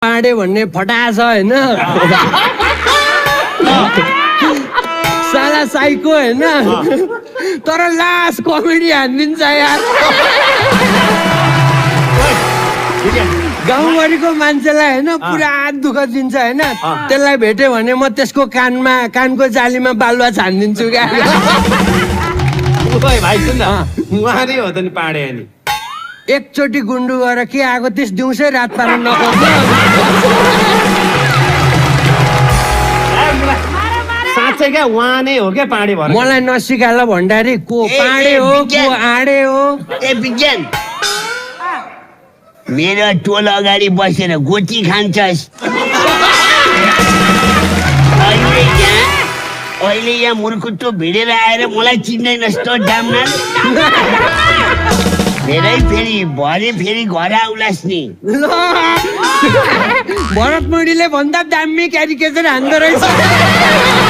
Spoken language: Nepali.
पाडे भन्ने फटा छ होइन साला साइको होइन तर लास्ट कमेडी हानिदिन्छ यार गाउँभरिको मान्छेलाई होइन पुरा दुःख दिन्छ होइन त्यसलाई भेट्यो भने म त्यसको कानको जालीमा बालुवा छानिदिन्छु क्या भाइ सुन न उहाँ नै हो त नि पाडे अनि एकचोटि गुन्डु गएर के आएको त्यस दिउँसै रात पार्न नपर्छ साँच्चै क्या उहाँ नै हो क्या पाडे भएर मलाई नसिकाल भण्डारी को पाडे हो को आडे हो ए विज्ञान मेरो टोल अगाडि बसेर गोची खान्छस् अहिले यहाँ मुर्कुट्टो भिडेर आएर मलाई चिन्दैनस् त डामनाल भरे फेरि घर आउलास् नि भरत मोडीले भन्दा दामी क्यारिकेचर हान्दो रहेछ